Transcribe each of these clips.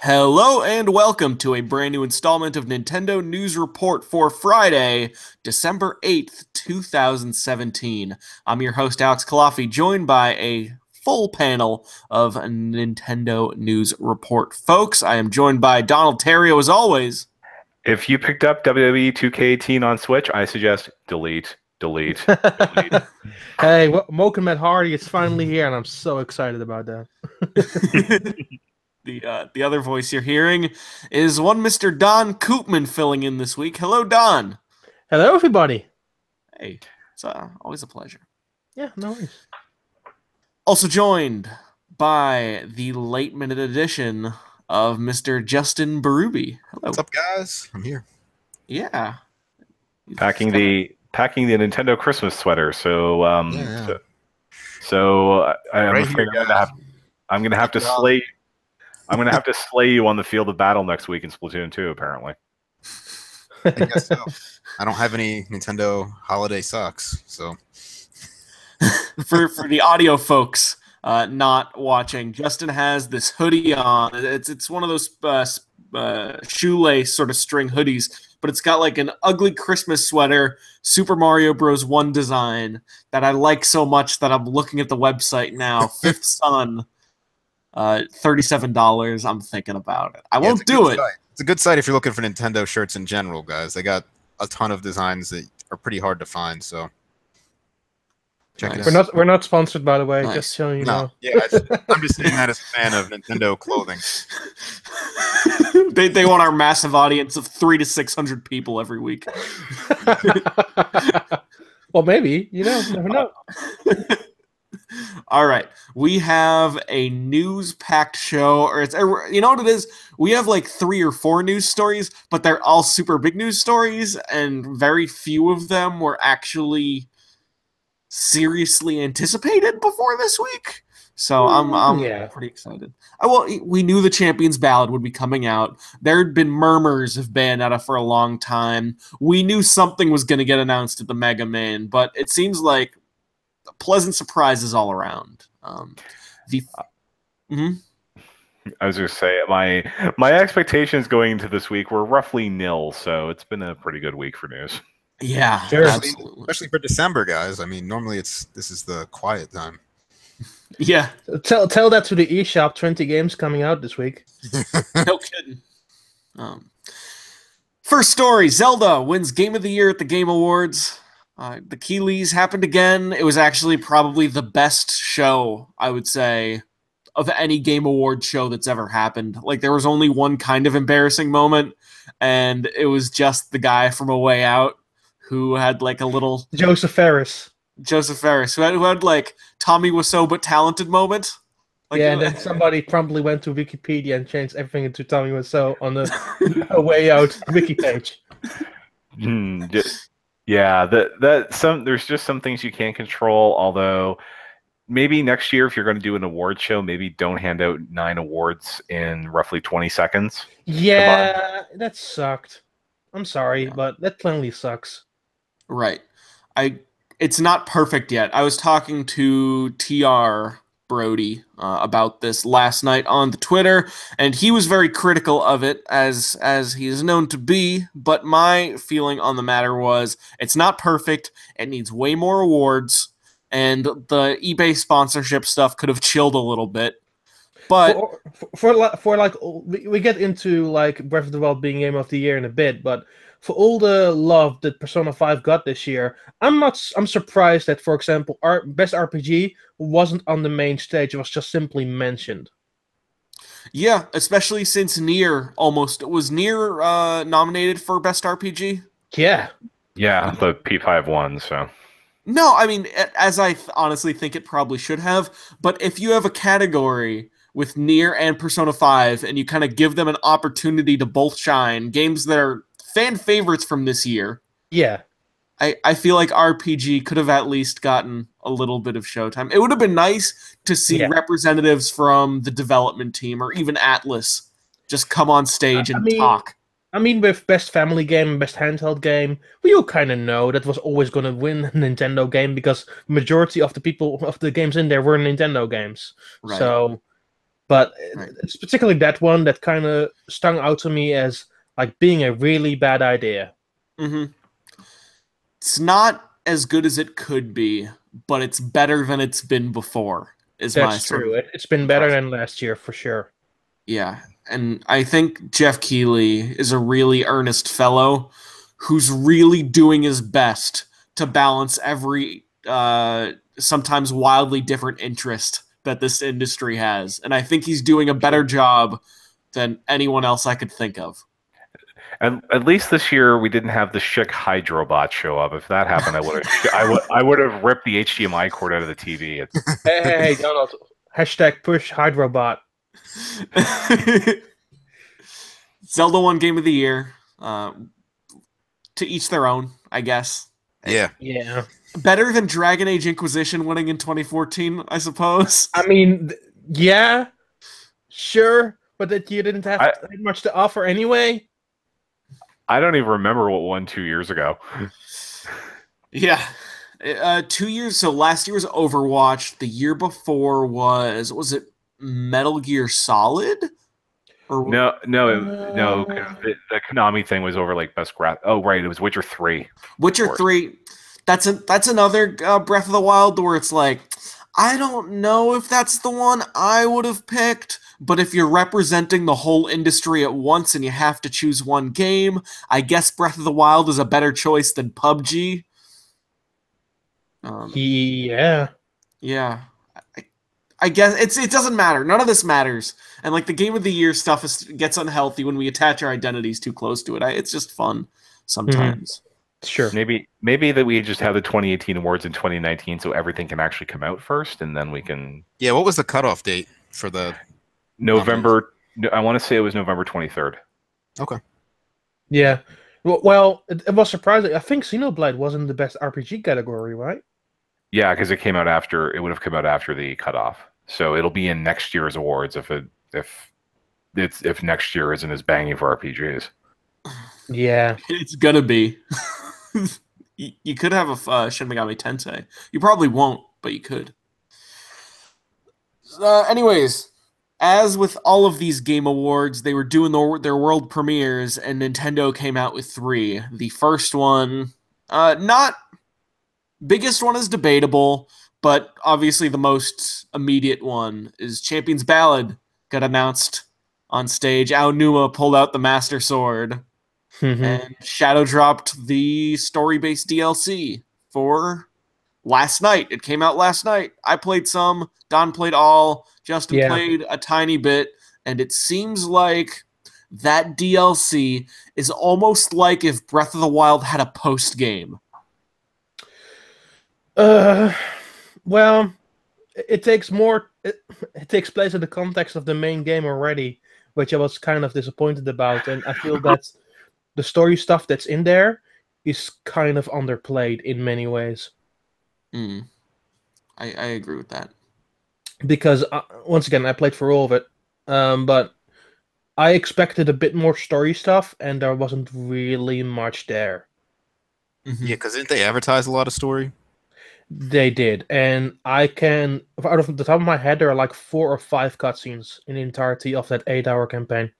Hello and welcome to a brand new installment of Nintendo News Report for Friday, December 8th, 2017. I'm your host, Alex Kalafi, joined by a full panel of Nintendo News Report folks. I am joined by Donald Terrio, as always. If you picked up WWE 2K18 on Switch, I suggest delete. Hey, Mocha Matt Hardy is finally here, and I'm so excited about that. The other voice you're hearing is one Mr. Daan Koopman filling in this week. Hello, Don. Hello, everybody. Hey, it's always a pleasure. Yeah, no worries. Also joined by the late minute edition of Mr. Justin Berube. Hello. What's up, guys? I'm here. Yeah. Packing the Nintendo Christmas sweater. So I'm afraid I'm gonna have to slay. I'm gonna have to slay you on the field of battle next week in Splatoon 2, apparently. I guess so. I don't have any Nintendo holiday socks, so for the audio folks not watching, Justin has this hoodie on. It's one of those shoelace sort of string hoodies, but it's got like an ugly Christmas sweater, Super Mario Bros. 1 design that I like so much that I'm looking at the website now. Fifth Son. $37. I'm thinking about it. I won't do it. It's a good site if you're looking for Nintendo shirts in general, guys. They got a ton of designs that are pretty hard to find, so check it out. We're not sponsored, by the way. Nice. Just so you know. Yeah, I'm just saying that as a fan of Nintendo clothing. They want our massive audience of 300 to 600 people every week. Well, maybe. You never know. All right, we have a news-packed show, or you know what it is? We have like 3 or 4 news stories, but they're all super big news stories, and very few of them were actually seriously anticipated before this week. So I'm pretty excited. Well, we knew the Champions Ballad would be coming out. There had been murmurs of Bayonetta for a long time. We knew something was going to get announced at the Mega Man, but it seems like pleasant surprises all around. I was going to say, my expectations going into this week were roughly nil, so it's been a pretty good week for news. Yeah, sure. Absolutely. Especially for December, guys. I mean, normally this is the quiet time. Yeah. Tell that to the eShop. 20 games coming out this week. No kidding. First story, Zelda wins Game of the Year at the Game Awards. The Keylees happened again. It was actually probably the best show, I would say, of any Game Award show that's ever happened. Like, there was only one kind of embarrassing moment, and it was just the guy from A Way Out who had, like, a little... Joseph Ferris, who had like, Tommy was so but talented moment. Like, yeah, and then somebody promptly went to Wikipedia and changed everything into Tommy was so on the A Way Out wiki page. Yeah, there's just some things you can't control, although maybe next year if you're going to do an award show, maybe don't hand out 9 awards in roughly 20 seconds. Yeah, that sucked. I'm sorry, but that plainly sucks. Right. It's not perfect yet. I was talking to TR Brody about this last night on the Twitter, and he was very critical of it, as he is known to be, but my feeling on the matter was it's not perfect, it needs way more awards, and the eBay sponsorship stuff could have chilled a little bit. But for like we get into like Breath of the Wild being Game of the Year in a bit, but for all the love that Persona 5 got this year, I'm surprised that, for example, our Best RPG wasn't on the main stage. It was just simply mentioned. Yeah, especially since Nier was Nier nominated for Best RPG? Yeah. Yeah, the P5 won, so... No, I mean, as I honestly think it probably should have, but if you have a category with Nier and Persona 5, and you kind of give them an opportunity to both shine, games that are fan favorites from this year. Yeah. I feel like RPG could have at least gotten a little bit of showtime. It would have been nice to see representatives from the development team or even Atlas just come on stage and talk. I mean, with Best Family Game and Best Handheld Game, we all kind of know that was always going to win a Nintendo game because the majority of the people of the games in there were Nintendo games. Right. So But Right. it's particularly that one that kind of stung out to me as like being a really bad idea. Mm-hmm. It's not as good as it could be, but it's better than it's been before. That's true. It's been better than last year for sure. Yeah, and I think Jeff Keighley is a really earnest fellow who's really doing his best to balance every sometimes wildly different interest that this industry has. And I think he's doing a better job than anyone else I could think of. And at least this year we didn't have the Schick Hydrobot show up. If that happened, I would have ripped the HDMI cord out of the TV. Hey, Donald. #push Hydrobot. Zelda won Game of the Year. To each their own, I guess. Yeah. Yeah. Better than Dragon Age Inquisition winning in 2014, I suppose. I mean, yeah, sure, but that you didn't have that much to offer anyway. I don't even remember what won 2 years ago. Yeah. 2 years, so last year was Overwatch. The year before was it Metal Gear Solid? Or No. The Konami thing was over like best graph. Oh, right, it was Witcher 3. Witcher 3. That's another Breath of the Wild where it's like, I don't know if that's the one I would have picked, but if you're representing the whole industry at once and you have to choose one game, I guess Breath of the Wild is a better choice than PUBG. Yeah. Yeah. I guess it doesn't matter. None of this matters. And like the Game of the Year stuff gets unhealthy when we attach our identities too close to it. It's just fun sometimes. Sure. Maybe that we just have the 2018 awards in 2019 so everything can actually come out first and then we can... Yeah, what was the cutoff date for the... November... I want to say it was November 23rd. Okay. Yeah. Well, it was surprising. I think Xenoblade wasn't the best RPG category, right? Yeah, because it came out after... It would have come out after the cutoff. So it'll be in next year's awards if next year isn't as banging for RPGs. Yeah. It's gonna be. You could have a Shin Megami Tensei. You probably won't, but you could. Anyways, as with all of these game awards, they were doing their world premieres, and Nintendo came out with 3. The first one, not biggest one is debatable, but obviously the most immediate one is Champion's Ballad got announced on stage. Aonuma pulled out the Master Sword. And Shadow dropped the story-based DLC for last night. It came out last night. I played some. Don played all. Justin played a tiny bit. And it seems like that DLC is almost like if Breath of the Wild had a post-game. Well, it takes more... It takes place in the context of the main game already, which I was kind of disappointed about. And I feel that... the story stuff that's in there is kind of underplayed in many ways. I agree with that. Because, once again, I played for all of it. But I expected a bit more story stuff, and there wasn't really much there. Yeah, because didn't they advertise a lot of story? They did. And I can... Out of the top of my head, there are like 4 or 5 cutscenes in the entirety of that 8-hour campaign.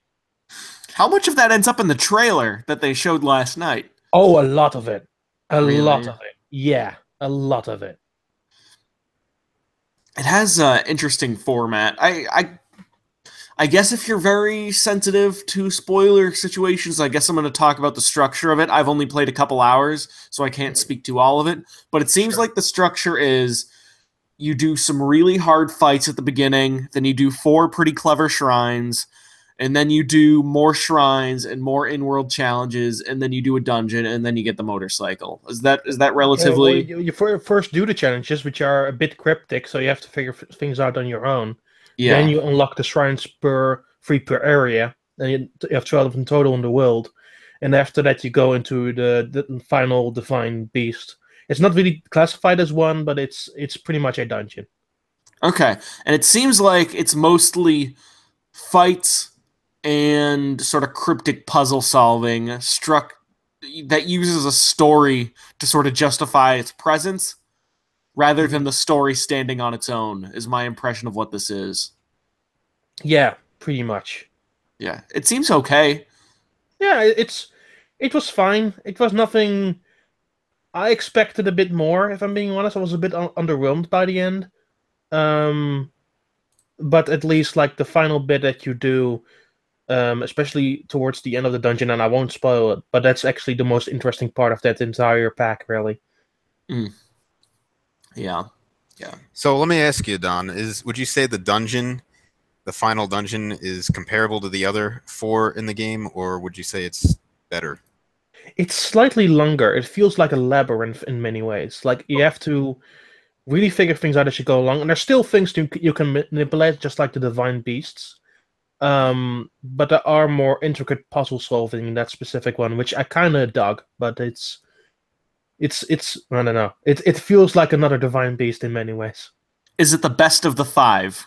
How much of that ends up in the trailer that they showed last night? Oh, a lot of it. Really? Lot of it. Yeah, a lot of it. It has an interesting format. I guess if you're very sensitive to spoiler situations, I guess I'm going to talk about the structure of it. I've only played a couple hours, so I can't speak to all of it. But it seems like the structure is you do some really hard fights at the beginning, then you do 4 pretty clever shrines, and then you do more shrines and more in-world challenges, and then you do a dungeon, and then you get the motorcycle. Is that relatively... Well, you first do the challenges, which are a bit cryptic, so you have to figure things out on your own. Yeah. Then you unlock the shrines free per area, and you have 12 in total in the world. And after that, you go into the final Divine Beast. It's not really classified as one, but it's pretty much a dungeon. Okay, and it seems like it's mostly fights and sort of cryptic puzzle solving that uses a story to sort of justify its presence rather than the story standing on its own, is my impression of what this is. Yeah, pretty much. Yeah, it seems okay. Yeah, it was fine. It was nothing. I expected a bit more, if I'm being honest. I was a bit underwhelmed by the end. But at least like the final bit that you do, especially towards the end of the dungeon, and I won't spoil it, but that's actually the most interesting part of that entire pack, really. Mm. Yeah. Yeah. So let me ask you, Don, would you say the final dungeon is comparable to the other 4 in the game, or would you say it's better? It's slightly longer. It feels like a labyrinth in many ways. Like you have to really figure things out as you go along, and there's still things you can manipulate, just like the divine beasts. But there are more intricate puzzle solving in that specific one, which I kind of dug. But it's I don't know. It feels like another divine beast in many ways. Is it the best of the 5?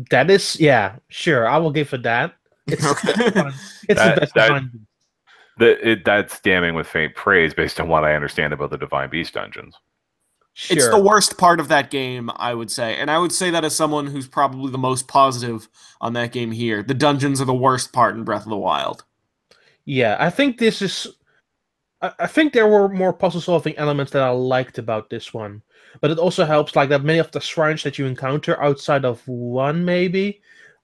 That is, yeah, sure. I will give it that. It's Okay. it's the best divine beast. That's damning with faint praise based on what I understand about the Divine Beast dungeons. Sure. It's the worst part of that game, I would say. And I would say that as someone who's probably the most positive on that game here. The dungeons are the worst part in Breath of the Wild. Yeah, I think this is... I think there were more puzzle-solving elements that I liked about this one. But it also helps like that many of the shrines that you encounter outside of one, maybe,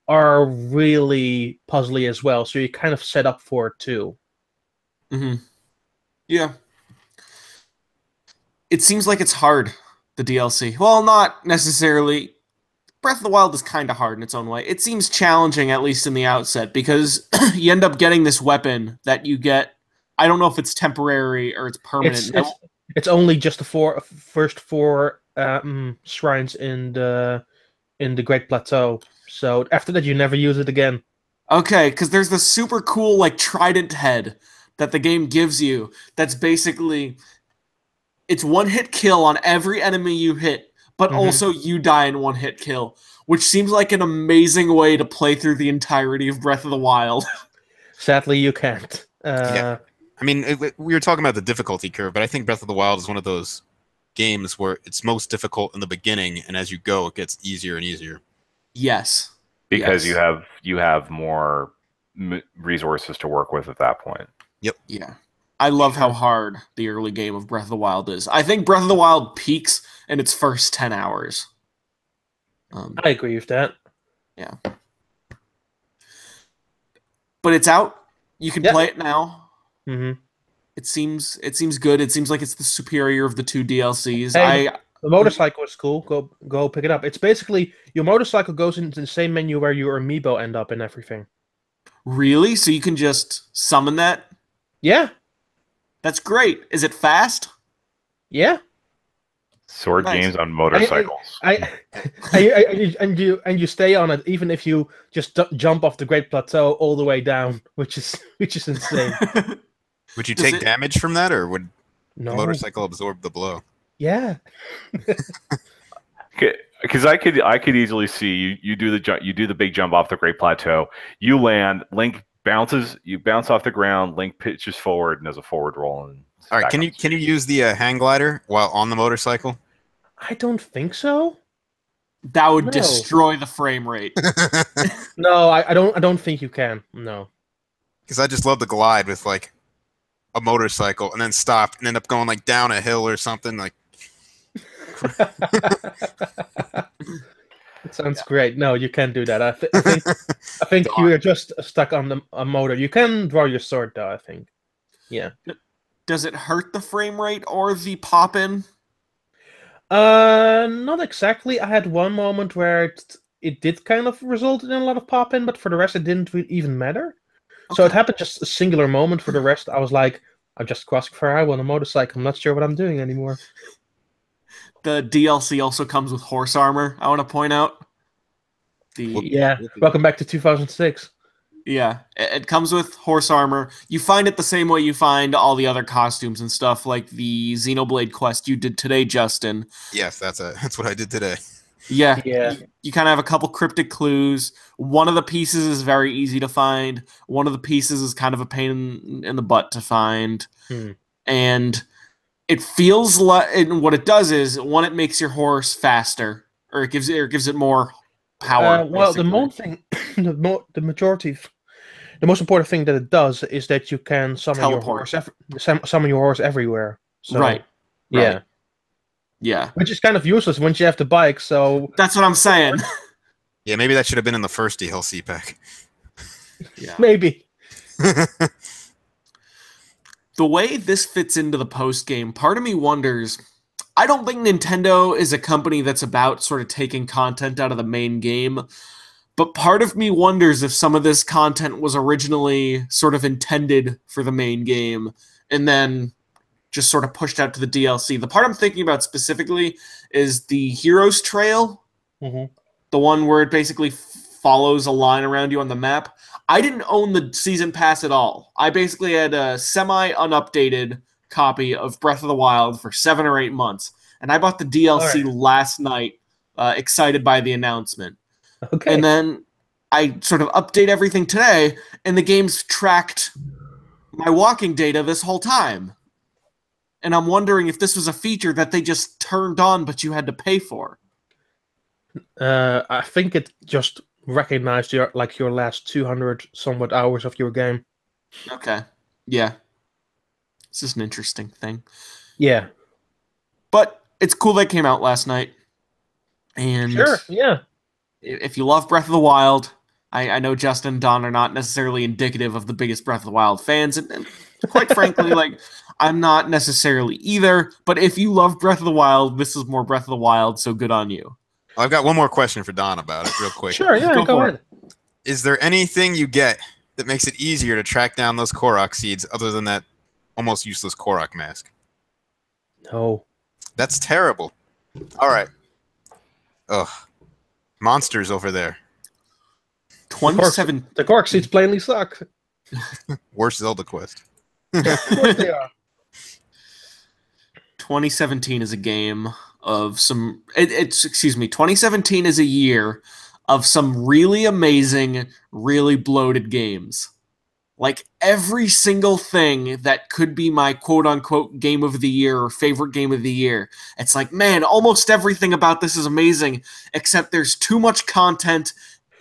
are really puzzly as well. So you kind of set up for it, too. Mm-hmm. Yeah. It seems like it's hard, the DLC. Well, not necessarily. Breath of the Wild is kind of hard in its own way. It seems challenging, at least in the outset, because you end up getting this weapon that you get. I don't know if it's temporary or it's permanent. It's only just the first four shrines in the Great Plateau. So after that, you never use it again. Okay, because there's this super cool like trident head that the game gives you. That's basically it's one hit kill on every enemy you hit, but also you die in one hit kill, which seems like an amazing way to play through the entirety of Breath of the Wild. Sadly, you can't. Yeah. I mean, we were talking about the difficulty curve, but I think Breath of the Wild is one of those games where it's most difficult in the beginning, and as you go, it gets easier and easier. Yes. Because you have more resources to work with at that point. Yep. Yeah. I love how hard the early game of Breath of the Wild is. I think Breath of the Wild peaks in its first 10 hours. I agree with that. Yeah. But it's out. You can play it now. Mm-hmm. It seems good. It seems like it's the superior of the 2 DLCs. Hey, the motorcycle is cool. Go pick it up. It's basically your motorcycle goes into the same menu where your amiibo end up and everything. Really? So you can just summon that? Yeah. That's great. Is it fast? Yeah. Sword games on motorcycles. And you stay on it even if you just jump off the Great Plateau all the way down, which is insane. Would you take damage from that, or would No. the motorcycle absorb the blow? Yeah. Because I could easily see you do the big jump off the Great Plateau. You land. Link bounces. You bounce off the ground. Link pitches forward and does a forward roll. And all right. Can you use the hang glider while on the motorcycle? I don't think so. That would destroy the frame rate. No, I don't think you can. No. Because I just love the glide with like a motorcycle and then stop and end up going like down a hill or something like. It sounds great. No, you can't do that. I think you're just stuck on a motor. You can draw your sword though, I think. Yeah. Does it hurt the frame rate or the pop-in? Not exactly. I had one moment where it did kind of result in a lot of pop-in, but for the rest it didn't even matter. Okay. So it happened just a singular moment. For the rest, I was like, I'm just crossing fire on a motorcycle. I'm not sure what I'm doing anymore. The DLC also comes with horse armor, I want to point out. Welcome back to 2006. Yeah, it comes with horse armor. You find it the same way you find all the other costumes and stuff, like the Xenoblade quest you did today, Justin. Yes, that's what I did today. Yeah. You kind of have a couple cryptic clues. One of the pieces is very easy to find. One of the pieces is kind of a pain in the butt to find. And it feels like, and what it does is, one, it makes your horse faster, or it gives it more power. Well, the basically. main thing, the most important thing that it does is that you can summon Teleport. summon your horse everywhere. So, Right. Yeah. Right. Yeah. Which is kind of useless once you have the bike. So That's what I'm saying. Yeah, maybe that should have been in the first DLC pack. Yeah. maybe. The way this fits into the post game, part of me wonders. I don't think Nintendo is a company that's about sort of taking content out of the main game, but part of me wonders if some of this content was originally sort of intended for the main game and then just sort of pushed out to the DLC. The part I'm thinking about specifically is the Heroes Trail, Mhm. the one where it basically follows a line around you on the map. I didn't own the season pass at all. I basically had a semi-unupdated copy of Breath of the Wild for 7 or 8 months, and I bought the DLC last night, excited by the announcement. Okay. And then I sort of update everything today, and the game's tracked my walking data this whole time. And I'm wondering if this was a feature that they just turned on, but you had to pay for. I think it just recognized your last 200 somewhat hours of your game. Okay. Yeah. It's just an interesting thing. Yeah. But it's cool that it came out last night. And Sure. Yeah. if you love Breath of the Wild, I know Justin and Don are not necessarily indicative of the biggest Breath of the Wild fans, and quite frankly, like, I'm not necessarily either, but if you love Breath of the Wild, this is more Breath of the Wild, so good on you. I've got one more question for Don about it, real quick. Sure. Yeah. Go ahead. Is there anything you get that makes it easier to track down those Korok seeds other than that almost useless Korok mask? No. That's terrible. All right. Ugh. Monsters over there. 27. The Korok seeds plainly suck. Worst Zelda quest. Of course they are. 2017 is a game of some. Excuse me. 2017 is a year of some really amazing, really bloated games. Like every single thing that could be my quote unquote game of the year or favorite game of the year. It's like, man, almost everything about this is amazing, except there's too much content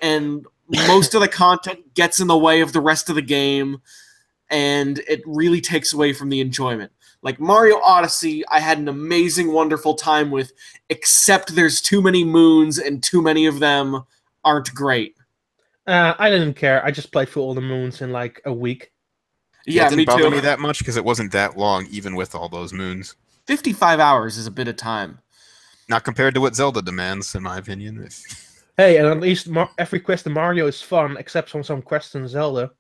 and most of the content gets in the way of the rest of the game, and it really takes away from the enjoyment. Like Mario Odyssey, I had an amazing, wonderful time with, except there's too many moons and too many of them aren't great. I didn't care. I just played through all the moons in like a week. Yeah, it didn't me bother too. me that much because it wasn't that long, even with all those moons. 55 hours is a bit of time. Not compared to what Zelda demands, in my opinion. Hey, and at least every quest in Mario is fun, except some quests in Zelda.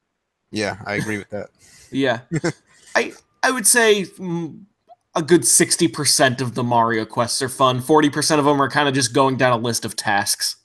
Yeah, I agree with that. Yeah. I would say a good 60% of the Mario quests are fun. 40% of them are kind of just going down a list of tasks.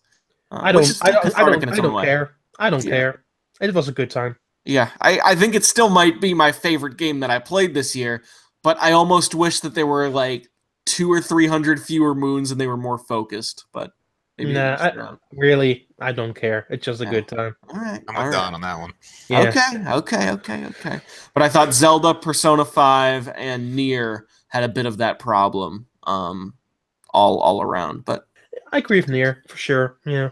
I don't way. care. I don't Yeah. care. It was a good time. Yeah, I think it still might be my favorite game that I played this year, but I almost wish that there were like 200 or 300 fewer moons and they were more focused. But maybe Nah, really, I don't care. It's just a good time. All right, I'm all with right. Don on that one. Yeah. Okay. But I thought Zelda, Persona 5, and Nier had a bit of that problem, all around. But I agree with Nier for sure. Yeah.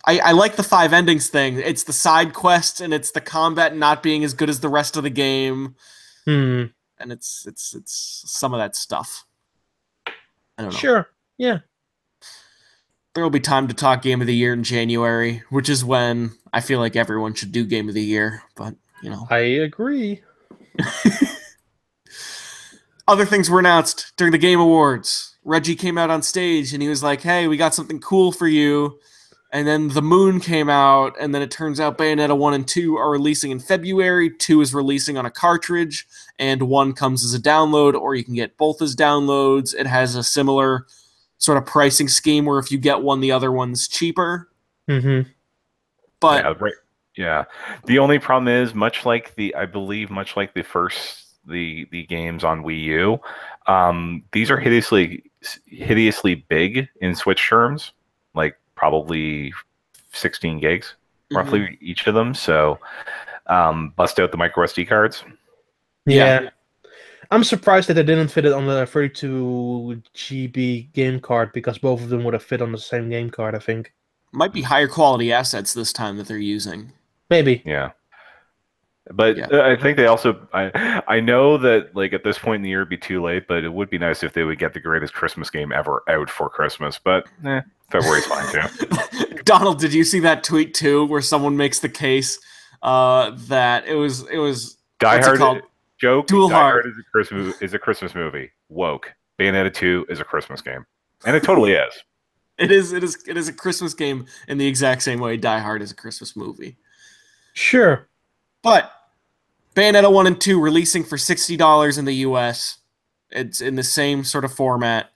I like the 5 endings thing. It's the side quests and it's the combat not being as good as the rest of the game. And it's some of that stuff. I don't know. Sure. Yeah. There will be time to talk Game of the Year in January, which is when I feel like everyone should do Game of the Year. But, I agree. Other things were announced during the Game Awards. Reggie came out on stage and he was like, hey, we got something cool for you. And then The Moon came out, and then it turns out Bayonetta 1 and 2 are releasing in February. 2 is releasing on a cartridge, and 1 comes as a download, or you can get both as downloads. It has a similar sort of pricing scheme where if you get one, the other one's cheaper. Mm-hmm. But yeah, right. Yeah. The only problem is, much like the games on Wii U, these are hideously big in Switch terms, like probably 16 gigs roughly each of them. So bust out the micro SD cards. Yeah. I'm surprised that they didn't fit it on the 32 GB game card, because both of them would have fit on the same game card, I think. Might be higher quality assets this time that they're using. Maybe. Yeah. But Yeah. I think they also. I know that like at this point in the year it'd be too late, but it would be nice if they would get the greatest Christmas game ever out for Christmas. But February's fine too. Donald, did you see that tweet too, where someone makes the case that it was Die what's it called? Hard joke. Dual Die Hard. Hard is a Christmas movie. Woke. Bayonetta 2 is a Christmas game, and it totally is. It is a Christmas game in the exact same way Die Hard is a Christmas movie. Sure. But Bayonetta 1 and 2 releasing for $60 in the US. It's in the same sort of format.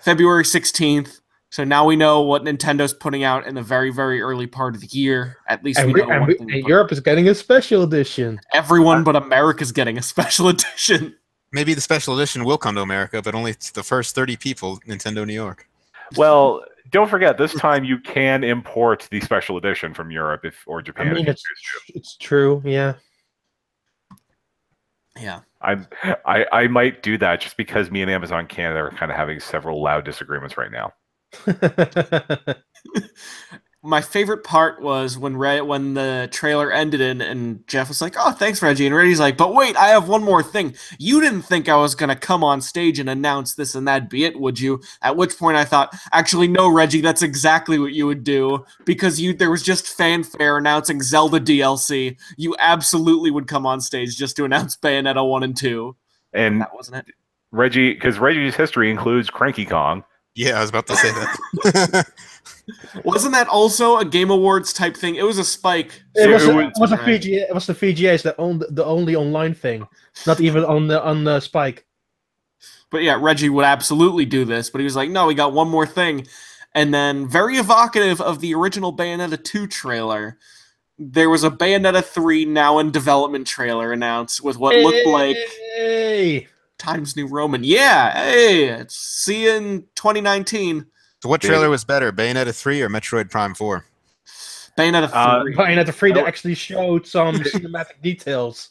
February 16th. So now we know what Nintendo's putting out in the very, very early part of the year. At least we know one thing. And Europe is getting a special edition. Everyone but America's getting a special edition. Maybe the special edition will come to America, but only to the first 30 people, Nintendo New York. Well, don't forget, this time you can import the special edition from Europe or Japan. I mean, it's true, yeah. Yeah. I might do that just because me and Amazon Canada are kind of having several loud disagreements right now. My favorite part was when the trailer ended and Jeff was like, "Oh, thanks, Reggie." And Reggie's like, "But wait, I have one more thing. You didn't think I was going to come on stage and announce this and that, be it, would you?" At which point I thought, actually, no, Reggie, that's exactly what you would do, because there was just fanfare announcing Zelda DLC. You absolutely would come on stage just to announce Bayonetta 1 and 2. And that wasn't it. Reggie, because Reggie's history includes Cranky Kong. Yeah, I was about to say that. Wasn't that also a Game Awards type thing? It was a Spike. It was a VGA. It was the VGAs that owned the only online thing, not even on the Spike. But yeah, Reggie would absolutely do this, but he was like, "No, we got one more thing," and then very evocative of the original Bayonetta 2 trailer. There was a Bayonetta 3 now in development trailer announced with what looked like Times New Roman. Yeah, hey, see you in 2019. So what trailer was better, Bayonetta 3 or Metroid Prime 4? Bayonetta 3. Bayonetta 3 that actually showed some cinematic details.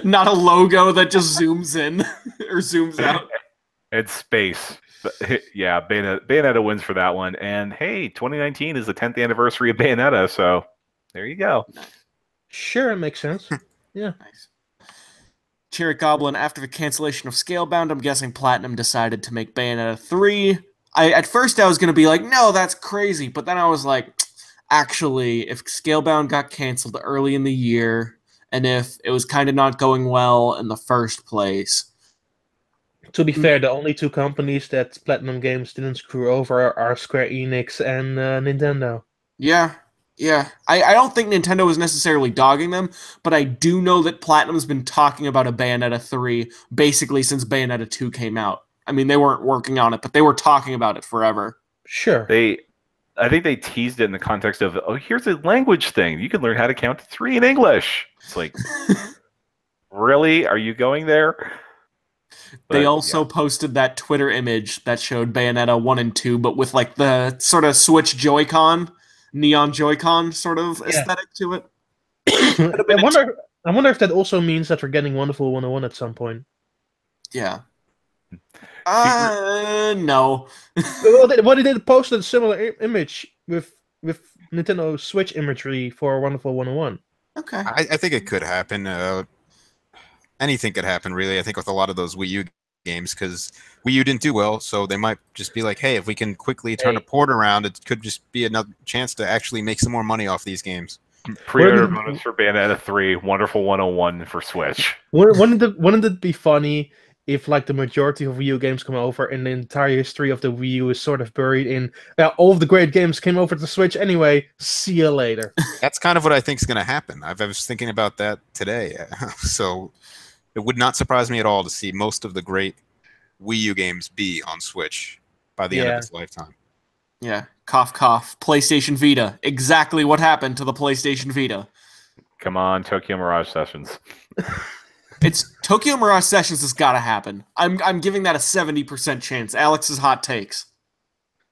Not a logo that just zooms in or zooms out. It's space. Yeah, Bayonetta wins for that one. And hey, 2019 is the 10th anniversary of Bayonetta, so there you go. Sure, it makes sense. Yeah. Nice. Cherry Goblin, after the cancellation of Scalebound, I'm guessing Platinum decided to make Bayonetta 3. At first I was going to be like, no, that's crazy. But then I was like, actually, if Scalebound got canceled early in the year, and if it was kind of not going well in the first place. To be fair, the only two companies that Platinum Games didn't screw over are Square Enix and Nintendo. Yeah. I don't think Nintendo was necessarily dogging them, but I do know that Platinum's been talking about a Bayonetta 3 basically since Bayonetta 2 came out. I mean, they weren't working on it, but they were talking about it forever. Sure. I think they teased it in the context of, oh, here's a language thing. You can learn how to count to 3 in English. It's like, really? Are you going there? But, they also posted that Twitter image that showed Bayonetta 1 and 2, but with like the sort of Switch Joy-Con, neon Joy-Con sort of aesthetic to it. I wonder if that also means that we're getting Wonderful 101 at some point. Yeah. No. Well, they did post a similar image with Nintendo Switch imagery for Wonderful 101. Okay. I think it could happen. Anything could happen, really. I think with a lot of those Wii U games, because Wii U didn't do well, so they might just be like, hey, if we can quickly turn a port around, it could just be another chance to actually make some more money off these games. Pre-order bonus for Bayonetta 3, Wonderful 101 for Switch. Wouldn't it be funny if like the majority of Wii U games come over and the entire history of the Wii U is sort of buried in, all of the great games came over to Switch anyway, see you later. That's kind of what I think is going to happen. I was thinking about that today. So it would not surprise me at all to see most of the great Wii U games be on Switch by the end of its lifetime. Yeah, cough, cough. PlayStation Vita. Exactly what happened to the PlayStation Vita. Come on, Tokyo Mirage Sessions. It's Tokyo Mirage Sessions has got to happen. I'm giving that a 70% chance. Alex's hot takes.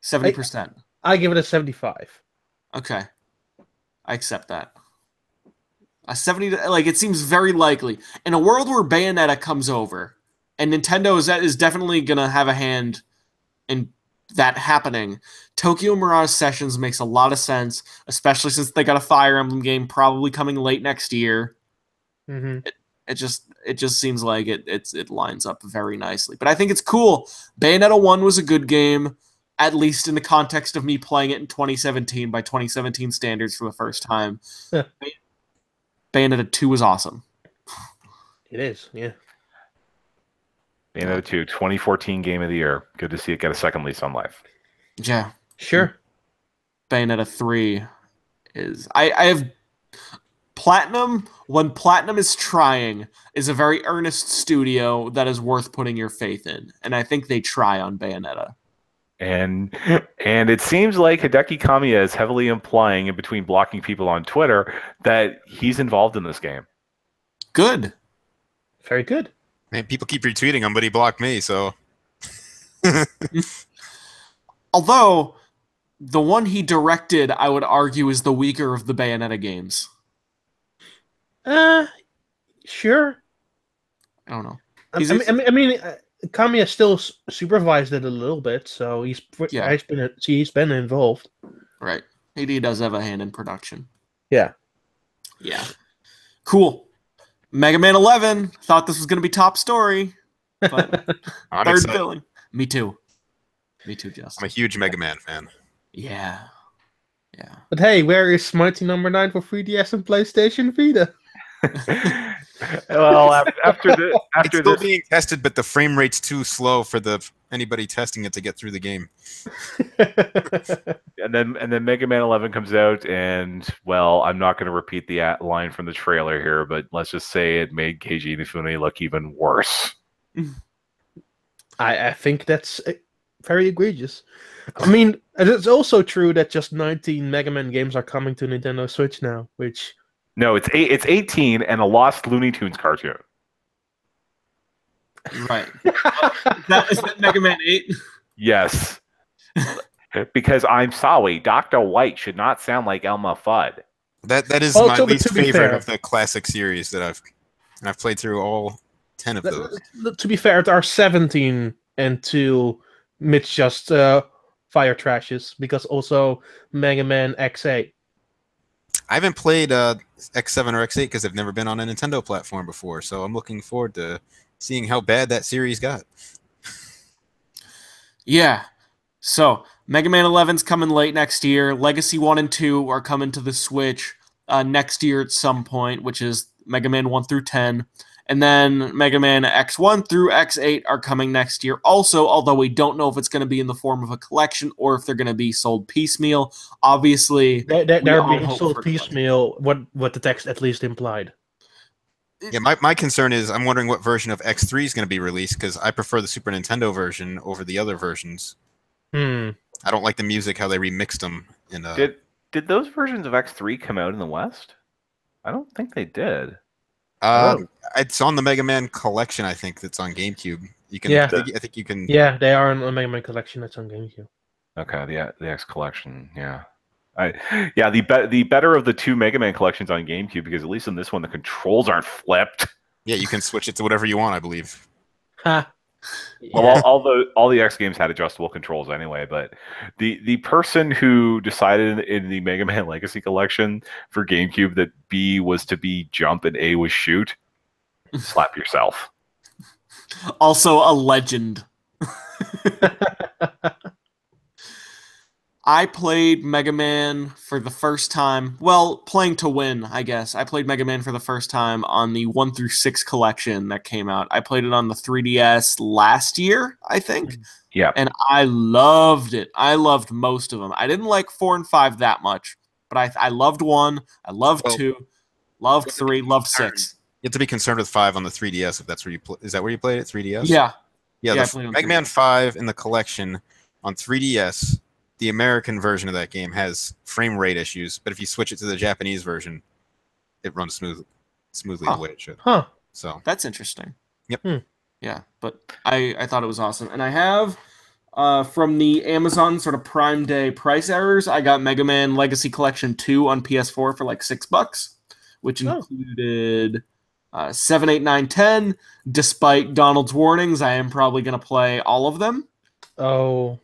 70%. I give it a 75. Okay. I accept that. A 70, like, it seems very likely. In a world where Bayonetta comes over, and Nintendo is definitely going to have a hand in that happening. Tokyo Mirage Sessions makes a lot of sense, especially since they got a Fire Emblem game probably coming late next year. Mm-hmm. It just seems like it lines up very nicely. But I think it's cool. Bayonetta 1 was a good game, at least in the context of me playing it in 2017 by 2017 standards for the first time. Yeah. Bayonetta 2 was awesome. It is, yeah. Bayonetta 2, 2014 Game of the Year. Good to see it get a second lease on life. Yeah. Sure. Bayonetta 3 is... I have... Platinum, when Platinum is trying, is a very earnest studio that is worth putting your faith in. And I think they try on Bayonetta. And it seems like Hideki Kamiya is heavily implying, in between blocking people on Twitter, that he's involved in this game. Good. Very good. Man, people keep retweeting him, but he blocked me, so... Although, the one he directed, I would argue, is the weaker of the Bayonetta games. Sure. I don't know. I mean, Kamiya still supervised it a little bit, so he's been involved. Right. He does have a hand in production. Yeah. Yeah. Cool. Mega Man 11. Thought this was going to be top story. But third billing. Me too. Me too, Justin. I'm a huge Mega Man fan. Yeah. Yeah. But hey, where is Mighty number 9 for 3DS and PlayStation Vita? Well, after It's still this, being tested, but the frame rate's too slow for anybody testing it to get through the game. and then Mega Man 11 comes out, and well, I'm not going to repeat the line from the trailer here, but let's just say it made Keiji Inafune look even worse. I think that's very egregious. I mean, it's also true that just 19 Mega Man games are coming to Nintendo Switch now, which... No, it's 18 and a lost Looney Tunes cartoon. Right. Is that Mega Man 8? Yes. Because I'm sorry, Dr. White should not sound like Elmer Fudd. That is my least favorite of the classic series that I've played through all 10 of those. To be fair, there are 17 and 2 Mitch just fire trashes, because also Mega Man X8. I haven't played X7 or X8 because I've never been on a Nintendo platform before, so I'm looking forward to seeing how bad that series got. Yeah. So, Mega Man 11's coming late next year. Legacy 1 and 2 are coming to the Switch next year at some point, which is Mega Man 1 through 10. And then Mega Man X1 through X8 are coming next year also, although we don't know if it's going to be in the form of a collection or if they're going to be sold piecemeal. Obviously, they're being sold piecemeal, what the text at least implied. Yeah, my concern is I'm wondering what version of X3 is going to be released, because I prefer the Super Nintendo version over the other versions. I don't like the music, how they remixed them. Did those versions of X3 come out in the West? I don't think they did. It's on the Mega Man collection, I think, that's on GameCube. You can, yeah. I think you can. Yeah, they are on the Mega Man collection that's on GameCube. Okay, the X collection, yeah. The better of the two Mega Man collections on GameCube, because at least in this one the controls aren't flipped. Yeah, you can switch it to whatever you want, I believe. Ha. Well, all the X games had adjustable controls anyway, but the person who decided in the Mega Man Legacy Collection for GameCube that B was to be jump and A was shoot, slap yourself. Also a legend. I played Mega Man for the first time. Well, playing to win, I guess. I played Mega Man for the first time on the 1 through 6 collection that came out. I played it on the 3DS last year, I think. Yeah. And I loved it. I loved most of them. I didn't like 4 and 5 that much, but I loved 1. I loved 2. Loved 3. Loved 6. You have to be concerned with 5 on the 3DS if that's where you play. Is that where you played it? 3DS? Yeah. Yeah, the Mega Man 5 in the collection on 3DS. The American version of that game has frame rate issues, but if you switch it to the Japanese version, it runs smoothly the way it should. Huh. So that's interesting. Yep. Yeah, but I thought it was awesome. And I have, from the Amazon sort of Prime Day price errors, I got Mega Man Legacy Collection 2 on PS4 for like $6, which included 7, 8, 9, 10. Despite Donald's warnings, I am probably going to play all of them. Oh.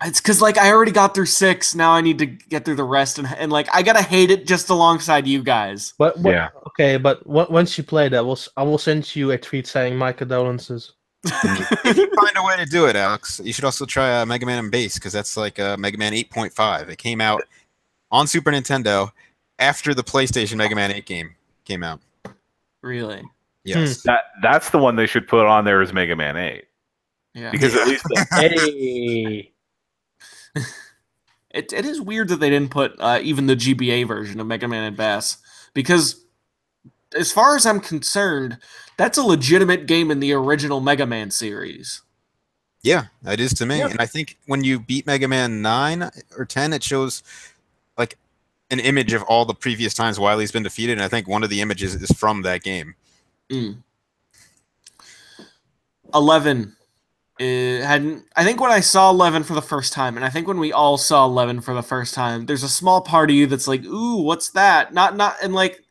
It's because like I already got through 6. Now I need to get through the rest, and like I gotta hate it just alongside you guys. But what? Yeah. Okay, but once you play that, I will send you a tweet saying my condolences. If you find a way to do it, Alex, you should also try Mega Man and Base because that's like Mega Man 8.5. It came out on Super Nintendo after the PlayStation Mega Man 8 game came out. Really? Yes. That's the one they should put on there as Mega Man 8. Yeah. Because at least Hey. It is weird that they didn't put even the GBA version of Mega Man and Bass, because as far as I'm concerned, that's a legitimate game in the original Mega Man series. Yeah, that is to me. Yeah. And I think when you beat Mega Man 9 or 10, it shows like an image of all the previous times Wily's been defeated, and I think one of the images is from that game. 11 hadn't. I think when I saw 11 for the first time, and I think when we all saw 11 for the first time, there's a small part of you that's like, "Ooh, what's that?" Not, and like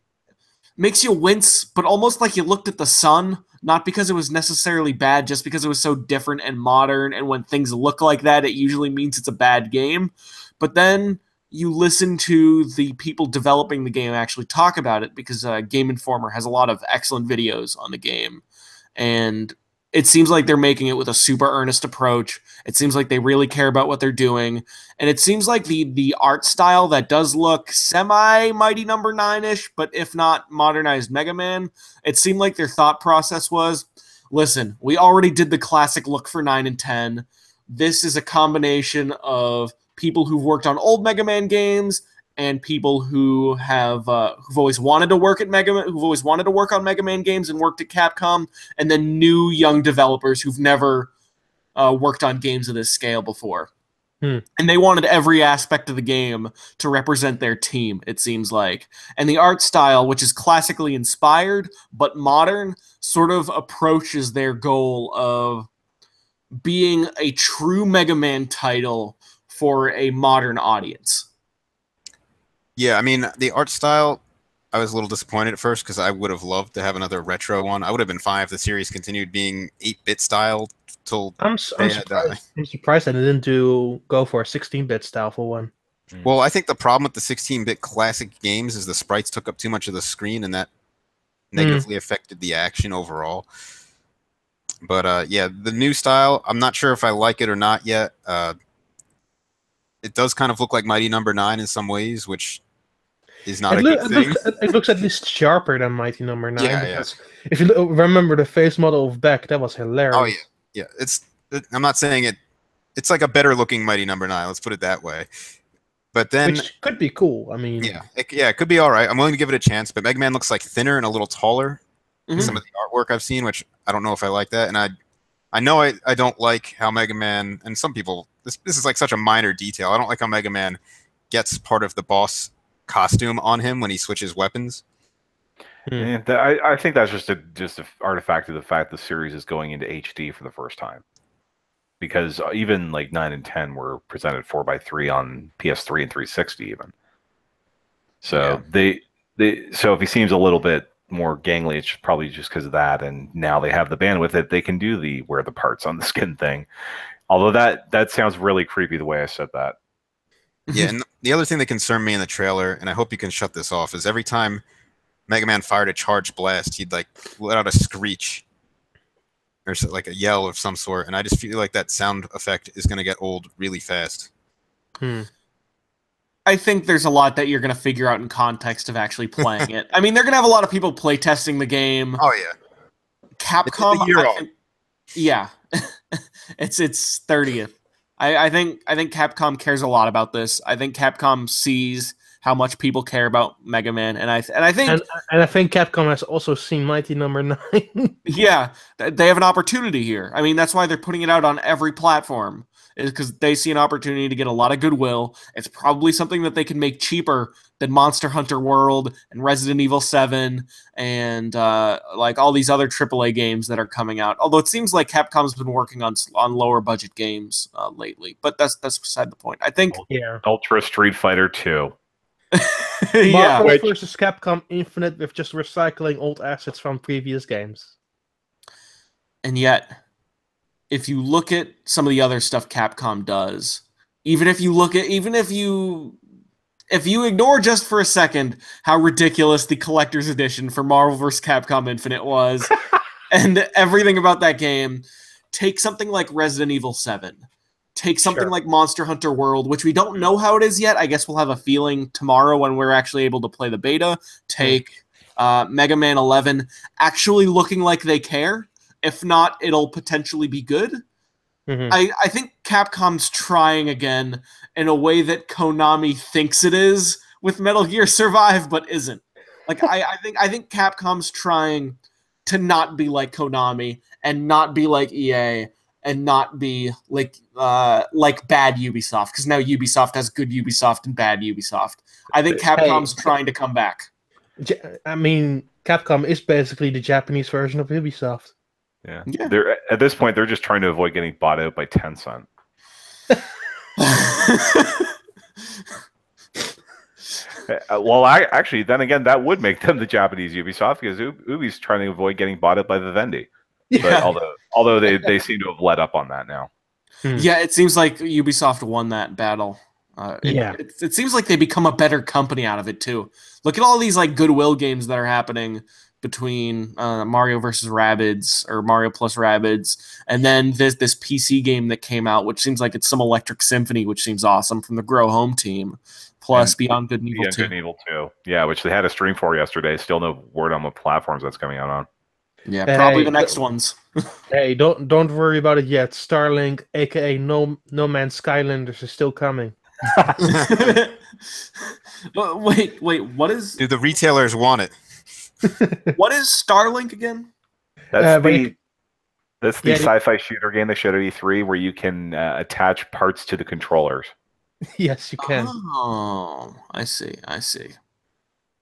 makes you wince, but almost like you looked at the sun. Not because it was necessarily bad, just because it was so different and modern. And when things look like that, it usually means it's a bad game. But then you listen to the people developing the game actually talk about it, because Game Informer has a lot of excellent videos on the game, and it seems like they're making it with a super earnest approach. It seems like they really care about what they're doing, and it seems like the art style that does look semi Mighty Number 9-ish, but if not modernized Mega Man, it seemed like their thought process was, listen, we already did the classic look for 9 and 10. This is a combination of people who've worked on old Mega Man games and people who have who've always wanted to work at who've always wanted to work on Mega Man games and worked at Capcom, and then new young developers who've never worked on games of this scale before. And they wanted every aspect of the game to represent their team, it seems like. And the art style, which is classically inspired but modern, sort of approaches their goal of being a true Mega Man title for a modern audience. Yeah, I mean, the art style, I was a little disappointed at first because I would have loved to have another retro one. I would have been fine if the series continued being 8-bit style till I'm surprised that they didn't go for a 16-bit style for one. Well, I think the problem with the 16-bit classic games is the sprites took up too much of the screen, and that negatively affected the action overall. But yeah, the new style, I'm not sure if I like it or not yet. It does kind of look like Mighty Number 9 in some ways, which is not a good thing. It looks at least sharper than Mighty Number 9. Yeah. If you remember the face model of Beck, that was hilarious. Oh yeah. I'm not saying it. It's like a better looking Mighty Number 9. Let's put it that way. But then, which could be cool. I mean, it could be all right. I'm willing to give it a chance. But Mega Man looks like thinner and a little taller. Some of the artwork I've seen, which I don't know if I like that. And I know I don't like how Mega Man, and some people, this is like such a minor detail. I don't like how Mega Man gets part of the boss costume on him when he switches weapons. Yeah, I think that's just an artifact of the fact the series is going into HD for the first time. Because even like 9 and 10 were presented 4x3 on PS3 and 360 even. So so if he seems a little bit more gangly, it's probably just because of that. And now they have the bandwidth that they can do the wear the parts on the skin thing. Although that sounds really creepy the way I said that. Yeah, and the other thing that concerned me in the trailer, and I hope you can shut this off, is every time Mega Man fired a charged blast, he'd like let out a screech or like a yell of some sort, and I just feel like that sound effect is going to get old really fast. I think there's a lot that you're going to figure out in context of actually playing it. I mean, they're going to have a lot of people play testing the game. Oh yeah, Capcom, yeah, it's 30th. I think Capcom cares a lot about this. I think Capcom sees how much people care about Mega Man, and I think Capcom has also seen Mighty Number 9. Yeah, they have an opportunity here. I mean, that's why they're putting it out on every platform, is because they see an opportunity to get a lot of goodwill. It's probably something that they can make cheaper than Monster Hunter World and Resident Evil 7 and like all these other AAA games that are coming out. Although it seems like Capcom's been working on lower budget games lately, but that's beside the point. I think Ultra Street Fighter 2. Marvel versus Capcom Infinite with just recycling old assets from previous games. And yet, if you look at some of the other stuff Capcom does, even if you ignore just for a second how ridiculous the collector's edition for Marvel vs. Capcom Infinite was, and everything about that game, take something like Resident Evil 7. Take something like Monster Hunter World, which we don't know how it is yet. I guess we'll have a feeling tomorrow when we're actually able to play the beta. Take Mega Man 11, actually looking like they care. If not, it'll potentially be good. I think Capcom's trying again in a way that Konami thinks it is with Metal Gear Survive, but isn't. Like I think Capcom's trying to not be like Konami and not be like EA and not be like bad Ubisoft, because now Ubisoft has good Ubisoft and bad Ubisoft. I think Capcom's trying to come back. I mean, Capcom is basically the Japanese version of Ubisoft. Yeah. They're at this point they're just trying to avoid getting bought out by Tencent. Well, actually, then again, that would make them the Japanese Ubisoft, because Ubi's trying to avoid getting bought up by Vivendi. Yeah. But although they seem to have let up on that now. Yeah, it seems like Ubisoft won that battle. It seems like they become a better company out of it too. Look at all these like Goodwill games that are happening between Mario versus Rabbids or Mario plus Rabbids, and then this PC game that came out, which seems like it's some Electric Symphony, which seems awesome, from the Grow Home team. Plus Beyond Good and Evil 2. Good and Evil 2. Yeah, which they had a stream for yesterday. Still no word on what platforms that's coming out on. Yeah, probably the next ones. Hey, don't worry about it yet. Starlink, aka No Man's Skylanders, is still coming. Wait, what is? Do the retailers want it? What is Starlink again? That's the sci-fi shooter game they showed at E3, where you can attach parts to the controllers. Yes, you can. Oh, I see.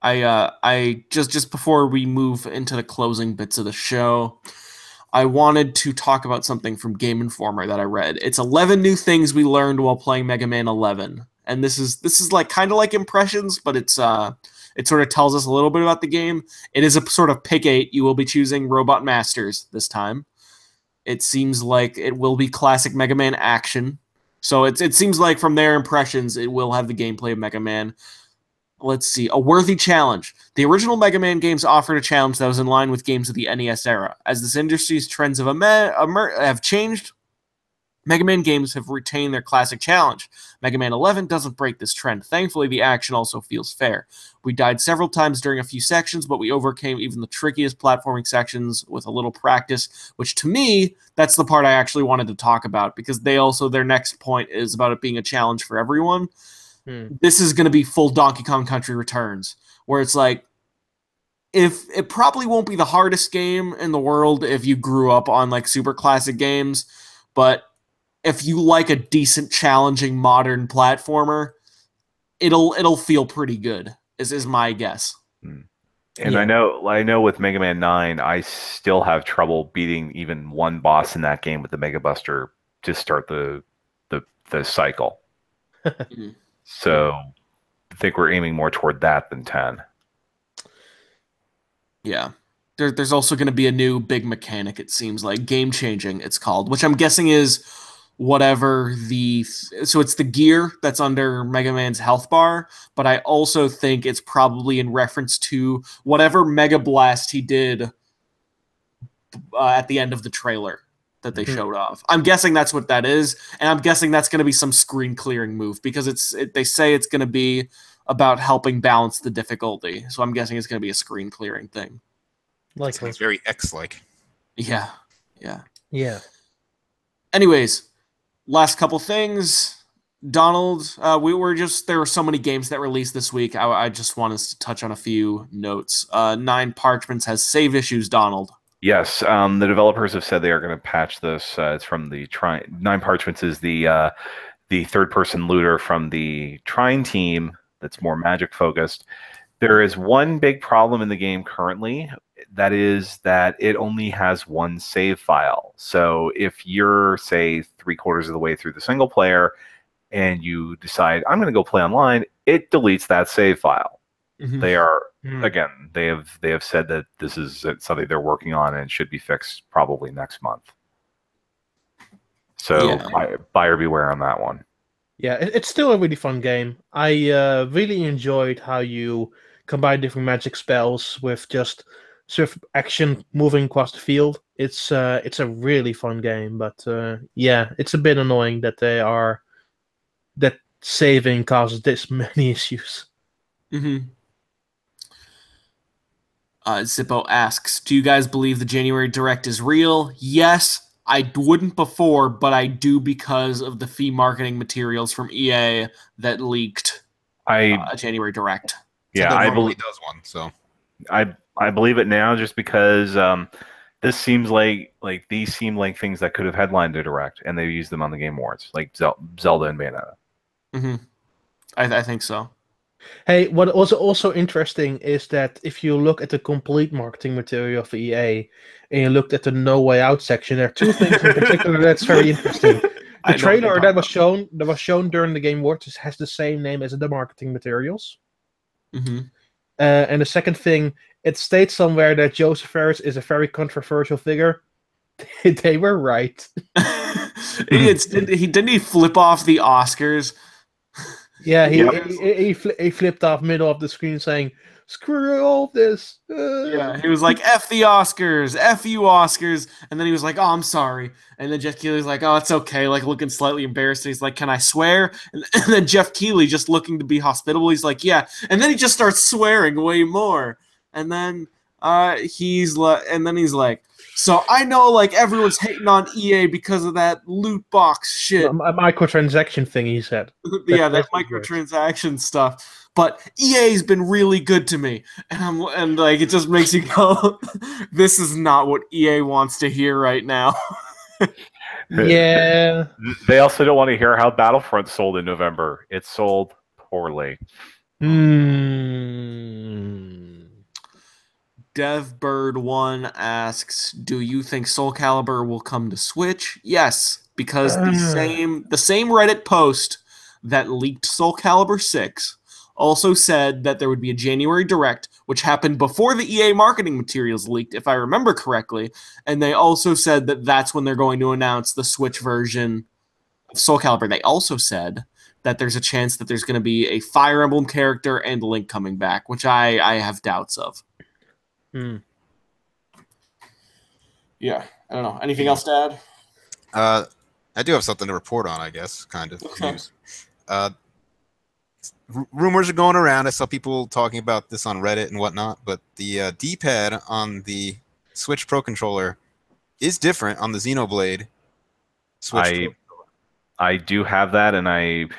I just before we move into the closing bits of the show, I wanted to talk about something from Game Informer that I read. It's 11 new things we learned while playing Mega Man 11, and this is like kind of like impressions, but it sort of tells us a little bit about the game. It is a sort of pick 8. You will be choosing Robot Masters this time. It seems like it will be classic Mega Man action. So it seems like from their impressions, it will have the gameplay of Mega Man. Let's see. A worthy challenge. The original Mega Man games offered a challenge that was in line with games of the NES era. As this industry's trends have changed, Mega Man games have retained their classic challenge. Mega Man 11 doesn't break this trend. Thankfully, the action also feels fair. We died several times during a few sections, but we overcame even the trickiest platforming sections with a little practice, which to me, that's the part I actually wanted to talk about, because their next point is about it being a challenge for everyone. This is going to be full Donkey Kong Country Returns, where it's like, if it probably won't be the hardest game in the world if you grew up on like super classic games, but if you like a decent, challenging modern platformer, it'll feel pretty good. Is my guess. And I know with Mega Man 9, I still have trouble beating even one boss in that game with the Mega Buster to start the cycle. So I think we're aiming more toward that than 10. Yeah. There's also going to be a new big mechanic, it seems like. Game Changing, it's called, which I'm guessing is whatever so it's the gear that's under Mega Man's health bar, but I also think it's probably in reference to whatever Mega Blast he did at the end of the trailer that they showed off. I'm guessing that's what that is, and I'm guessing that's going to be some screen clearing move, because they say it's going to be about helping balance the difficulty, so I'm guessing it's going to be a screen clearing thing. It's very X-like. Yeah. Anyways, last couple things. Donald, there were so many games that released this week. I just want us to touch on a few notes. 9 Parchments has save issues, Donald. Yes, the developers have said they are going to patch this. It's from the 9 Parchments is the third-person looter from the Trine team that's more magic focused. There is one big problem in the game currently. That is that it only has one save file. So if you're, say, 3/4 of the way through the single player and you decide, I'm going to go play online, it deletes that save file. They are, again, they have said that this is something they're working on and should be fixed probably next month. So buyer beware on that one. Yeah, it's still a really fun game. I really enjoyed how you combine different magic spells with just swift action moving across the field. It's a really fun game, but yeah, it's a bit annoying that that saving causes this many issues. Mm-hmm. Zippo asks, "Do you guys believe the January Direct is real?" Yes, I wouldn't before, but I do because of the fee marketing materials from EA that leaked I a January Direct. yeah, Nintendo I normally believe does one, so I believe it now just because this seems like these seem like things that could have headlined a direct, and they used them on the Game Awards, like Zelda and Bayonetta. Mm-hmm. I think so. Hey, what was also interesting is that if you look at the complete marketing material for EA and you looked at the No Way Out section, there are two things in particular that's very interesting. The I know what you're trailer talking that was shown during the Game Awards has the same name as the marketing materials. Mm-hmm. And the second thing, it states somewhere that Joseph Ferris is a very controversial figure. They were right. Didn't he flip off the Oscars? Yeah, Yep. he flipped off middle of the screen saying, "Screw all this." Yeah, he was like, "F the Oscars, F you Oscars," and then he was like, "Oh, I'm sorry," and then Jeff Keighley's like, "Oh, it's okay," like looking slightly embarrassed. He's like, "Can I swear?" And then Jeff Keighley, just looking to be hospitable, he's like, "Yeah," and then he just starts swearing way more, and then he's like, "So I know like everyone's hating on EA because of that loot box shit." A microtransaction thing, he said. Yeah, that That's his words. microtransaction stuff. But EA's been really good to me, and like it just makes you go, "This is not what EA wants to hear right now." Yeah. They also don't want to hear how Battlefront sold in November. It sold poorly. DevBird1 asks, "Do you think Soul Calibur will come to Switch?" Yes, because the same Reddit post that leaked Soul Calibur 6 also said that there would be a January Direct, which happened before the EA marketing materials leaked, if I remember correctly. And they also said that that's when they're going to announce the Switch version of Soul Calibur. They also said that there's a chance that there's going to be a Fire Emblem character and Link coming back, which I have doubts of. Yeah, I don't know. Anything else to add? I do have something to report on, I guess, kind of Okay. news. Rumors are going around. I saw people talking about this on Reddit and whatnot, but the D-pad on the Switch Pro controller is different on the Xenoblade Switch Pro. I do have that, and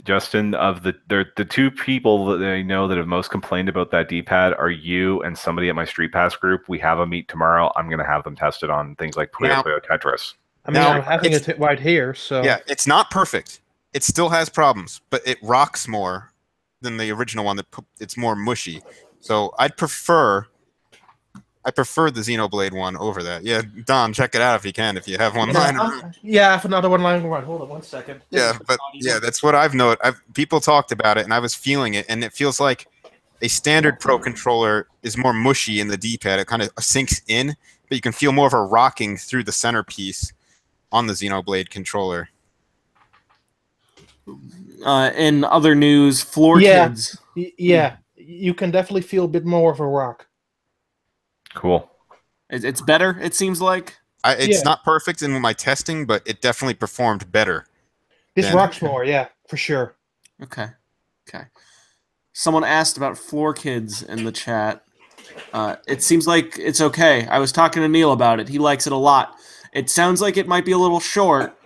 Justin, of the two people that I know that have most complained about that D-pad are you and somebody at my Street Pass group. We have a meet tomorrow. I'm going to have them tested on things like Puyo Puyo Tetris. I mean, I'm having it right here, so yeah, it's not perfect. It still has problems, but it rocks more than the original one. It's more mushy. So I prefer the Xenoblade one over that. Yeah, Don, check it out if you can, if you have one lying around. Yeah, I have another one lying around. Hold on 1 second. Yeah, but yeah, that's what I've noted. People talked about it, and I was feeling it, and it feels like a standard Pro controller is more mushy in the D-pad. It kind of sinks in, but you can feel more of a rocking through the centerpiece on the Xenoblade controller. In other news, Floor Kids. Yeah, you can definitely feel a bit more of a rock. Cool. It's better, it seems like. It's not perfect in my testing, but it definitely performed better. This rocks more, yeah, for sure. Okay. Someone asked about Floor Kids in the chat. It seems like it's okay. I was talking to Neil about it. He likes it a lot. It sounds like it might be a little short,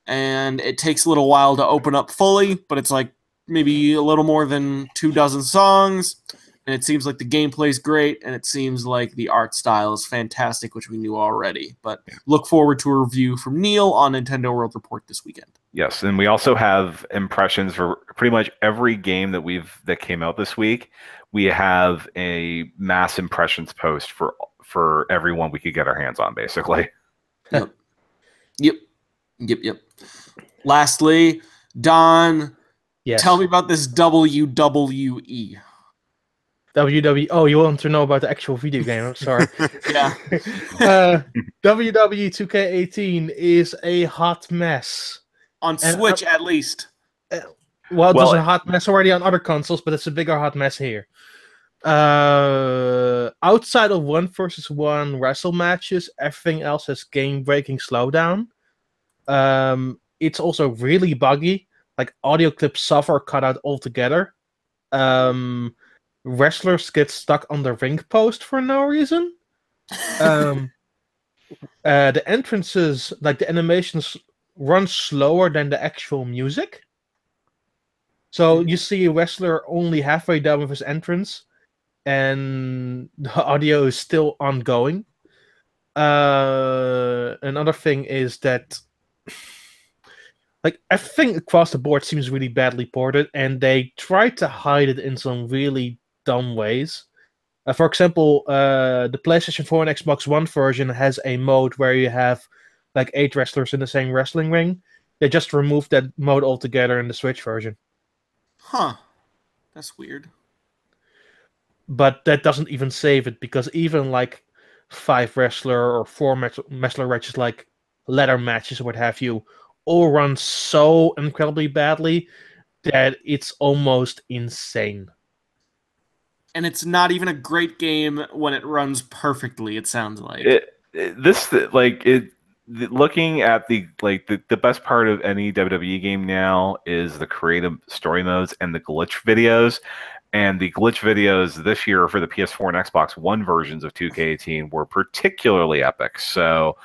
and it takes a little while to open up fully, but it's like maybe a little more than 24 songs, and it seems like the gameplay's great, and it seems like the art style is fantastic, which we knew already. But look forward to a review from Neil on Nintendo World Report this weekend. Yes, and we also have impressions for pretty much every game that came out this week. We have a mass impressions post for everyone we could get our hands on, basically. Yep. Lastly, Don, tell me about this WWE. WWE. Oh, you want to know about the actual video game? I'm sorry. Yeah. WWE 2K18 is a hot mess. On Switch, at least. Well, it was Well, a hot mess already on other consoles, but it's a bigger hot mess here. Outside of 1v1 wrestle matches, everything else has game-breaking slowdown. It's also really buggy. Like audio clips suffer or cut out altogether. Wrestlers get stuck on the ring post for no reason. The entrances, like the animations, run slower than the actual music. So you see a wrestler only halfway done with his entrance, and the audio is still ongoing. Another thing is that like everything across the board seems really badly ported, and they try to hide it in some really dumb ways. For example, the PlayStation 4 and Xbox One version has a mode where you have like 8 wrestlers in the same wrestling ring. They just removed that mode altogether in the Switch version. Huh. That's weird. But that doesn't even save it, because even like 5 wrestler or 4 wrestler matches, like ladder matches or what have you, all run so incredibly badly that it's almost insane. And it's not even a great game when it runs perfectly, it sounds like. Looking at the best part of any WWE game now is the creative story modes and the glitch videos. And the glitch videos this year for the PS4 and Xbox One versions of 2K18 were particularly epic. So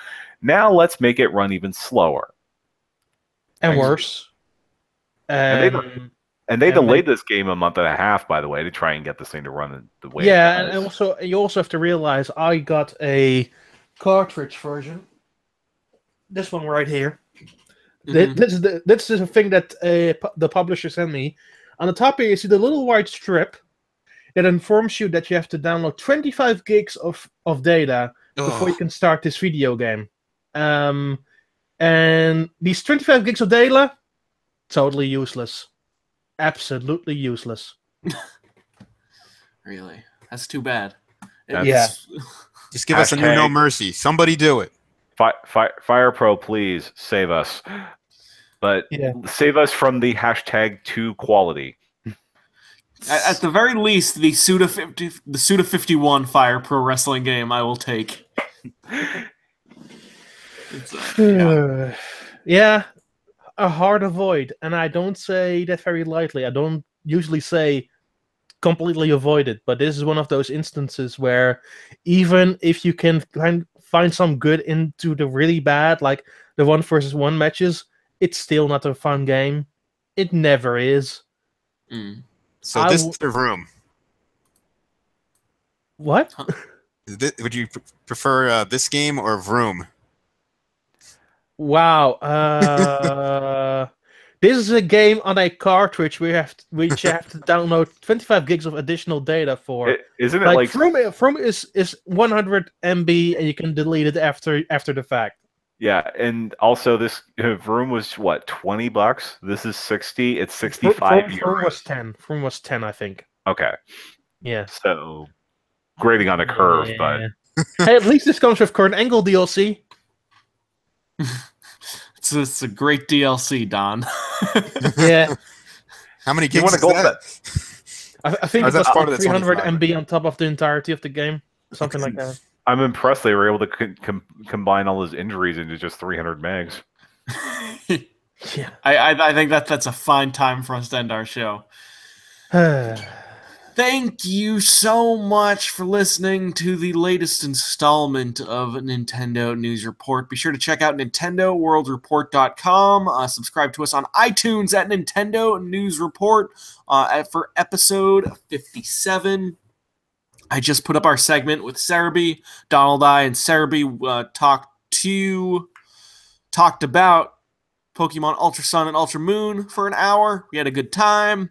now let's make it run even slower. And worse. And they delayed this game a month and a half, by the way, to try and get this thing to run the way it and does. also you also have to realize I got a cartridge version. This one right here. Mhm. This is a thing that the publisher sent me. On the top here, you see the little white strip that informs you that you have to download 25 gigs of data before you can start this video game. And these 25 gigs of data, totally useless. Absolutely useless. Really? That's too bad. Yeah. Just give us a new No Mercy. Somebody do it. Fire Pro, please save us. But save us from the #2 quality. At the very least, the Suda 51 Fire Pro Wrestling game I will take. Yeah, a hard avoid, and I don't say that very lightly. I don't usually say completely avoid it, but this is one of those instances where even if you can find some good into the really bad, like the 1v1 matches, it's still not a fun game. It never is. So this is the Room. What? Would you prefer this game or Vroom? Wow. This is a game on a cartridge which you have to download 25 gigs of additional data for. Isn't it like Vroom is 100 MB and you can delete it after the fact. Yeah, and also this Vroom was what, $20? This is 60. It's 65 euros. Vroom was 10. Vroom was 10, I think. Okay. Yeah. So grading on a curve, but hey, at least this comes with current angle DLC. It's a great DLC, Don. Yeah. How many gigs is that? I think it was part of 300 MB on top of the entirety of the game. Something like that. I'm impressed they were able to combine all those injuries into just 300 megs. Yeah. I think that's a fine time for us to end our show. Thank you so much for listening to the latest installment of Nintendo News Report. Be sure to check out NintendoWorldReport.com. Subscribe to us on iTunes at Nintendo News Report for episode 57. I just put up our segment with Cerebi. Donald, I, and Cerebi talked about Pokemon Ultra Sun and Ultra Moon for an hour. We had a good time.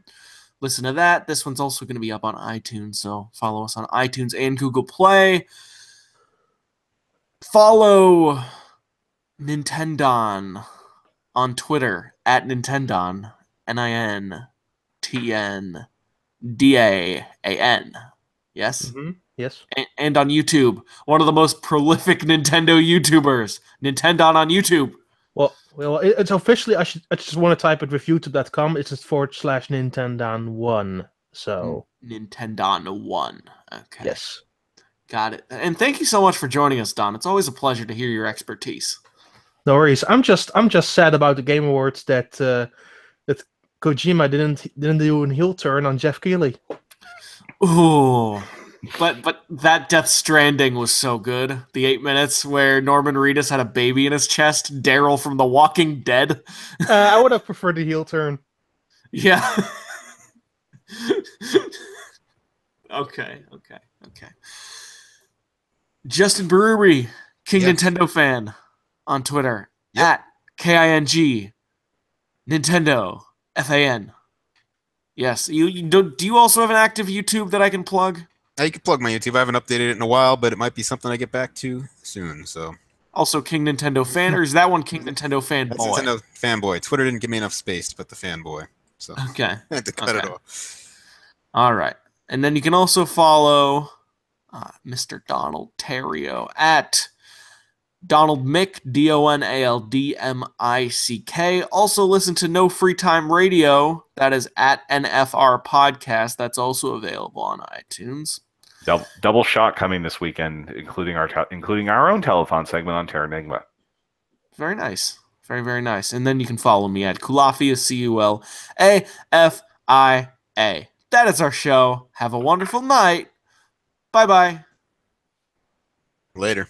Listen to that. This one's also going to be up on iTunes, so follow us on iTunes and Google Play. Follow Nintendon on Twitter at Nintendon, NINTNDAAN. Yes? Mm-hmm. Yes. And on YouTube, one of the most prolific Nintendo YouTubers, Nintendon on YouTube. Well, it's officially. I just want to type it with YouTube.com. It's just /Nintendo1. So Nintendo 1. Okay. yes. Got it. And thank you so much for joining us, Don. It's always a pleasure to hear your expertise. No worries. I'm just sad about the Game Awards that Kojima didn't do a heel turn on Jeff Keighley. Ooh. But that Death Stranding was so good. The 8 minutes where Norman Reedus had a baby in his chest, Daryl from The Walking Dead. I would have preferred the heel turn. Yeah. Okay. Justin Brewery, King Nintendo fan on Twitter at KING Nintendo FAN. Yes. Do you also have an active YouTube that I can plug? You can plug my YouTube. I haven't updated it in a while, but it might be something I get back to soon. So also King Nintendo fan, or is that one King Nintendo fanboy? That's Nintendo fanboy. Twitter didn't give me enough space to put the fanboy, so okay, I had to cut it off. All right, and then you can also follow Mr. Donald Terrio at Donald Mick, DONALDMICK. Also listen to No Free Time Radio. That is at NFR Podcast. That's also available on iTunes. Double shot coming this weekend, including our own telethon segment on Terra Enigma. Very nice. Very, very nice. And then you can follow me at Kulafia, CULAFIA. That is our show. Have a wonderful night. Bye-bye. Later.